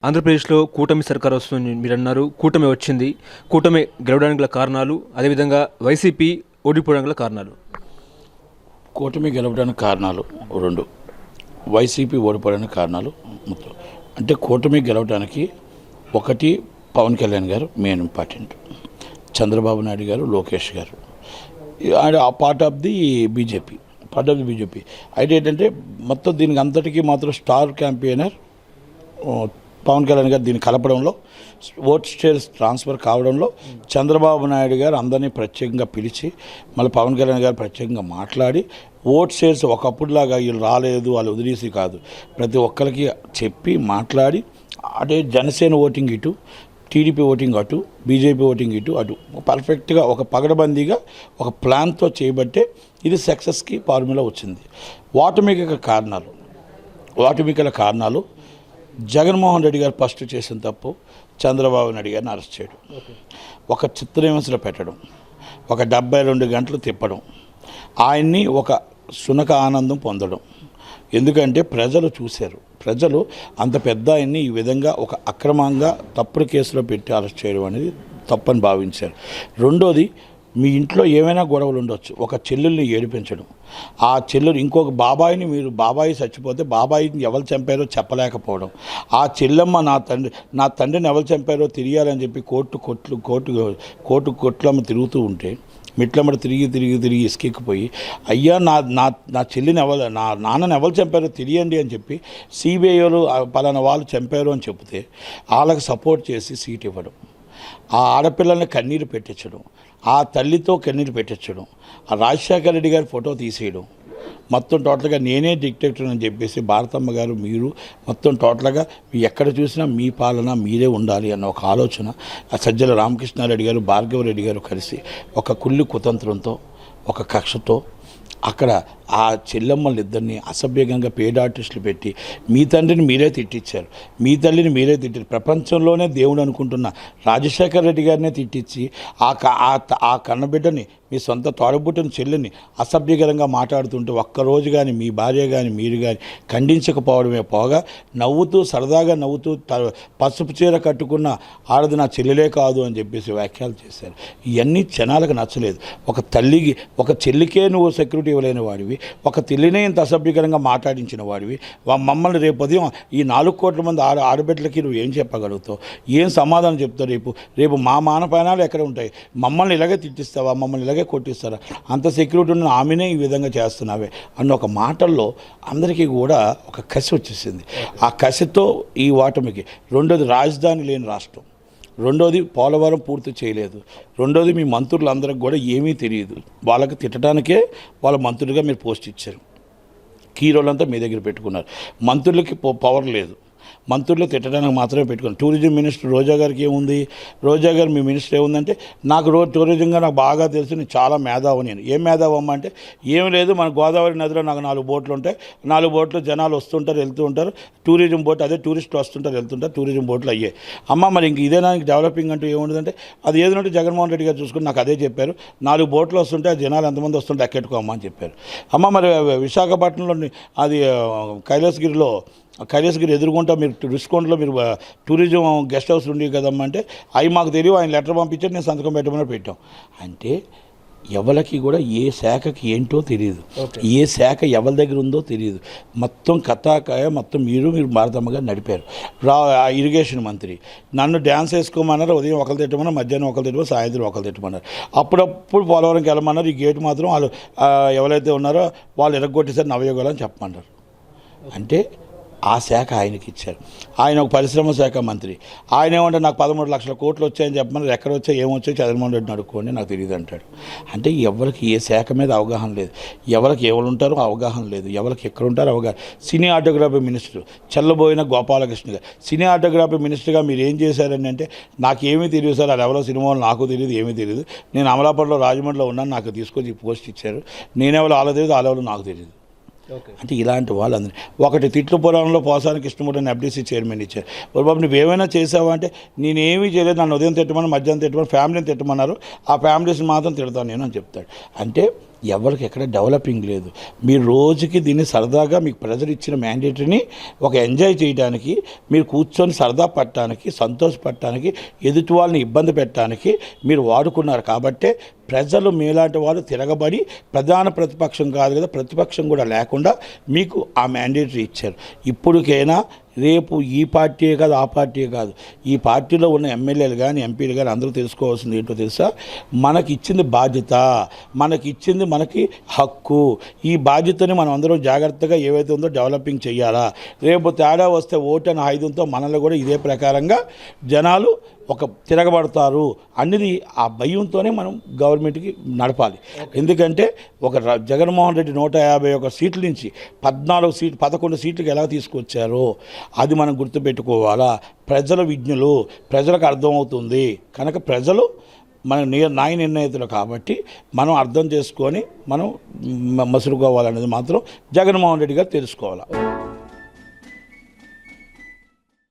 ఆంధ్రప్రదేశ్లో కూటమి సర్కార్ వస్తుంది మీరు అన్నారు. కూటమి వచ్చింది. కూటమి గెలవడానికి గల కారణాలు, అదేవిధంగా వైసీపీ ఓడిపోవడానికి గల కారణాలు. కూటమి గెలవడానికి కారణాలు రెండు, వైసీపీ ఓడిపోవడానికి కారణాలు మొత్తం. అంటే కూటమి గెలవడానికి ఒకటి పవన్ కళ్యాణ్ గారు మెయిన్ ఇంపార్టెంట్, చంద్రబాబు నాయుడు గారు, లోకేష్ గారు పార్ట్ ఆఫ్ ది బీజేపీ. అయితే ఏంటంటే మొత్తం దీనికి అంతటికీ మాత్రం స్టార్ క్యాంపెయినర్ పవన్ కళ్యాణ్ గారు దీన్ని కలపడంలో, ఓట్ షేర్స్ ట్రాన్స్ఫర్ కావడంలో చంద్రబాబు నాయుడు గారు అందరినీ ప్రత్యేకంగా పిలిచి మళ్ళీ పవన్ కళ్యాణ్ గారు ప్రత్యేకంగా మాట్లాడి ఓట్ షేర్స్ ఒకప్పుడులాగా వీళ్ళు రాలేదు వాళ్ళు వదిలేసి కాదు, ప్రతి ఒక్కరికి చెప్పి మాట్లాడి, అంటే జనసేన ఓటింగ్ ఇటు, టీడీపీ ఓటింగ్ అటు, బీజేపీ ఓటింగ్ ఇటు అటు పర్ఫెక్ట్గా ఒక పగడబందీగా ఒక ప్లాన్తో చేయబట్టే ఇది సక్సెస్కి ఫార్ములా వచ్చింది. వాటమికల కారణాలు జగన్మోహన్ రెడ్డి గారు ఫస్ట్ చేసిన తప్పు చంద్రబాబు నాయుడు గారిని అరెస్ట్ చేయడం, ఒక చిత్రహింసలో పెట్టడం, ఒక 72 గంటలు తిప్పడం, ఆయన్ని ఒక సునక ఆనందం పొందడం. ఎందుకంటే ప్రజలు చూశారు, ప్రజలు అంత పెద్ద ఆయన్ని ఈ విధంగా ఒక అక్రమంగా తప్పుడు కేసులో పెట్టి అరెస్ట్ చేయడం అనేది తప్పని భావించారు. రెండోది, మీ ఇంట్లో ఏమైనా గొడవలు ఉండొచ్చు, ఒక చెల్లెల్ని ఏడిపించడం, ఆ చెల్లెలు ఇంకొక బాబాయిని, మీరు బాబాయి చచ్చిపోతే బాబాయిని ఎవరు చంపారో చెప్పలేకపోవడం, ఆ చెల్లెమ్మ నా తండ్రిని ఎవరు చంపారో తెలియాలని చెప్పి కోర్టు కొట్లమ్మ తిరుగుతూ ఉంటే మిట్లమ్మడి తిరిగి ఇసుకెక్కిపోయి, అయ్యా నా చెల్లిని నా నాన్నని ఎవరు చంపారో తెలియండి అని చెప్పి సిబిఐలు పలానా వాళ్ళు చంపారు అని చెప్తే వాళ్ళకి సపోర్ట్ చేసి సీట్ ఇవ్వడం, ఆ ఆడపిల్లల్ని కన్నీరు పెట్టించడం, ఆ తల్లితో కన్నీరు పెట్టించడం, ఆ రాజశేఖర రెడ్డి గారి ఫోటో తీసేయడం, మొత్తం టోటల్గా నేనే డిక్టేటర్ అని చెప్పేసి భారతమ్మ గారు మీరు మొత్తం టోటల్గా ఎక్కడ చూసినా మీ పాలన మీరే ఉండాలి అన్న ఒక ఆలోచన సజ్జల రామకృష్ణారెడ్డి గారు, భార్గవరెడ్డి గారు కలిసి ఒక కుళ్ళు కుతంత్రంతో, ఒక కక్షతో అక్కడ ఆ చెల్లెమ్మలు ఇద్దరిని అసభ్యంగా పేద ఆర్టిస్టులు పెట్టి మీ తండ్రిని మీరే తిట్టించారు, మీ తల్లిని మీరే తిట్టారు, ప్రపంచంలోనే దేవుడు అనుకుంటున్న రాజశేఖర రెడ్డి గారినే తిట్టించి ఆ కన్నబిడ్డని, మీ సొంత తోడబుట్టిన చెల్లిని అసభ్యకరంగా మాట్లాడుతుంటే ఒక్కరోజు కానీ మీ భార్య కానీ మీరు కానీ ఖండించకపోవడమే పోగా నవ్వుతూ సరదాగా నవ్వుతూ పసుపు చీర కట్టుకున్న ఆడది నా చెల్లెలే కాదు అని చెప్పేసి వ్యాఖ్యలు చేశారు. ఇవన్నీ జనాలకు నచ్చలేదు. ఒక చెల్లికే నువ్వు సెక్యూరిటీ ఇవ్వలేని వాడివి, ఒక తల్లినే ఇంత అసభ్యకరంగా మాట్లాడించిన వాడివి, మమ్మల్ని రేపు ఉదయం ఈ 4 కోట్ల మంది ఆడబిడ్డలకి నువ్వు ఏం చెప్పగలుగుతావు, ఏం సమాధానం చెప్తావు? రేపు మా మానపాయనాలు ఎక్కడ ఉంటాయి? మమ్మల్ని ఇలాగే తిట్టిస్తావా, మమ్మల్ని ఇలాగే కొట్టిస్తారా, అంత సెక్యూరిటీ ఉన్న ఆమెనే ఈ విధంగా చేస్తున్నావే అన్న ఒక మాటల్లో అందరికీ కూడా ఒక కసి వచ్చేసింది. ఆ కసితో ఈ ఓటమికి, రెండోది రాజధాని లేని రాష్ట్రం, రెండోది పోలవరం పూర్తి చేయలేదు, రెండోది మీ మంత్రులందరికి కూడా ఏమీ తెలియదు, వాళ్ళకి తిట్టడానికే వాళ్ళ మంత్రులుగా మీరు పోస్ట్ ఇచ్చారు, కీరోలంతా మీ దగ్గర పెట్టుకున్నారు, మంత్రులకి పవర్ లేదు, మంత్రులు తిట్టడానికి మాత్రమే పెట్టుకున్నారు. టూరిజం మినిస్టర్ రోజా గారికి ఏముంది? రోజా గారు మీ మినిస్టర్ ఏముందంటే, నాకు టూరిజంగా నాకు బాగా తెలుసు, నేను చాలా మేధావు. నేను ఏం మేధావమ్మ అంటే, ఏం లేదు, మన గోదావరి నదిలో నాకు 4 బోట్లు ఉంటాయి, 4 బోట్లు జనాలు వస్తుంటారు వెళ్తూ ఉంటారు, టూరిజం బోట్ అదే టూరిస్టులు వస్తుంటారు వెళ్తుంటారు, టూరిజం బోట్లు అయ్యాయి. అమ్మ మరి ఇంక ఇదే నాకు డెవలపింగ్ అంటూ ఏముంటుందంటే, అది ఏదంటే జగన్మోహన్ రెడ్డి గారు చూసుకుని నాకు అదే చెప్పారు, 4 బోట్లు వస్తుంటే ఆ జనాలు ఎంతమంది వస్తుంటే ఎక్కెట్టుకోమ్మ అని చెప్పారు. అమ్మ మరి విశాఖపట్నంలో అది కైలాసగిరి ఎదుర్కొంటా మీరు రుషికొండలో మీరు టూరిజం గెస్ట్ హౌస్ ఉండేవి కదమ్మా అంటే, అవి మాకు తెలియదు, ఆయన లెటర్ పంపించారు, నేను సంతకం పెట్టమని పెట్టాం. అంటే ఎవరికి కూడా ఏ శాఖకి ఏంటో తెలియదు, ఏ శాఖ ఎవరి దగ్గర ఉందో తెలియదు, మొత్తం కథాకాయ మొత్తం మీరు భారతమ్మ గారు నడిపారు. ఇరిగేషన్ మంత్రి నన్ను డ్యాన్స్ వేసుకోమన్నారు, ఉదయం ఒకరు తిట్టమన్నారు, మధ్యాహ్నం ఒకరు తిట్టమన్నారు, సాయంత్రం ఒకరు తిట్టమన్నారు, అప్పుడప్పుడు పోలవరంకి వెళ్ళమన్నారు, ఈ గేటు మాత్రం వాళ్ళు ఎవరైతే ఉన్నారో వాళ్ళు ఎరగొట్టేసారు నవయోగాలు అని చెప్పమన్నారు. అంటే ఆ శాఖ ఆయనకి ఇచ్చారు. ఆయన ఒక పరిశ్రమ శాఖ మంత్రి, ఆయన ఏమంటే నాకు 13 లక్షల కోట్లు వచ్చాయని చెప్పమన్నారు, ఎక్కడ వచ్చాయి ఏమొచ్చాయి చంద్రమోహన్ రెడ్డిని అడుక్కోండి నాకు తెలియదు అంటాడు. అంటే ఎవరికి ఏ శాఖ మీద అవగాహన లేదు, ఎవరికి ఎవరు ఉంటారో అవగాహన లేదు, ఎవరికి ఎక్కడ ఉంటారో అవగాహన. సినీ ఆటోగ్రఫీ మినిస్టర్ చెల్లబోయిన గోపాలకృష్ణ గారు సినీ ఆటోగ్రఫీ మినిస్టర్గా మీరు ఏం చేశారని అంటే, నాకేమీ తెలియదు సార్, అది ఎవరో సినిమాలు నాకు తెలియదు, ఏమీ తెలియదు, నేను అమలాపురంలో రాజమండ్రిలో ఉన్నాను, నాకు తీసుకొచ్చి పోస్ట్ ఇచ్చారు, నేనెవరో వాళ్ళ తెలియదు, వాళ్ళెవరో నాకు తెలియదు. అంటే ఇలాంటి వాళ్ళందరూ ఒకటి తిట్లు పురాణంలో పోసానికి ఇష్టమని ఎఫ్డీసీ చైర్మన్ ఇచ్చారు. బాబు నువ్వేమైనా చేసావా అంటే, నేనేమీ చేయలేదు, నన్ను ఉదయం తిట్టమని మధ్యాహ్నం తిట్టమని ఫ్యామిలీని తిట్టమన్నారు, ఆ ఫ్యామిలీస్ని మాత్రం తిడతాను నేను అని చెప్తాడు. అంటే ఎవరికి ఎక్కడ డెవలపింగ్ లేదు. మీరు రోజుకి దీన్ని సరదాగా మీకు ప్రజలు ఇచ్చిన మ్యాండేటరీని ఒక ఎంజాయ్ చేయడానికి, మీరు కూర్చొని సరదా పడటానికి, సంతోషపడటానికి, ఎదుటి వాళ్ళని ఇబ్బంది పెట్టడానికి మీరు వాడుకున్నారు. కాబట్టే ప్రజలు మీలాంటి వారు తిరగబడి ప్రధాన ప్రతిపక్షం కాదు కదా, ప్రతిపక్షం కూడా లేకుండా మీకు ఆ మ్యాండేటరీ ఇచ్చారు. ఇప్పటికైనా రేపు ఈ పార్టీయే కాదు, ఆ పార్టీయే కాదు, ఈ పార్టీలో ఉన్న ఎమ్మెల్యేలు కానీ ఎంపీలు కానీ అందరూ తెలుసుకోవాల్సింది ఏంటో తెలుసా? మనకి ఇచ్చింది బాధ్యత, మనకి హక్కు. ఈ బాధ్యతని మనం అందరం జాగ్రత్తగా ఏవైతే ఉందో డెవలపింగ్ చేయాలా. రేపు తేడా వస్తే ఓటు అనే ఆయుధంతో మనల్ని కూడా ఇదే ప్రకారంగా జనాలు ఒక తిరగబడతారు అనేది ఆ భయంతోనే మనం గవర్నమెంట్కి నడపాలి. ఎందుకంటే జగన్మోహన్ రెడ్డి 151 సీట్ల నుంచి 11 సీట్లకు ఎలా తీసుకొచ్చారో అది మనం గుర్తుపెట్టుకోవాలా. ప్రజల విజ్ఞులు, ప్రజలకు అర్థమవుతుంది కనుక ప్రజలు మన న్యాయ నిర్ణేతలు కాబట్టి మనం అర్థం చేసుకొని మనం మసులుకోవాలనేది మాత్రం జగన్మోహన్ రెడ్డి గారు తెలుసుకోవాలి.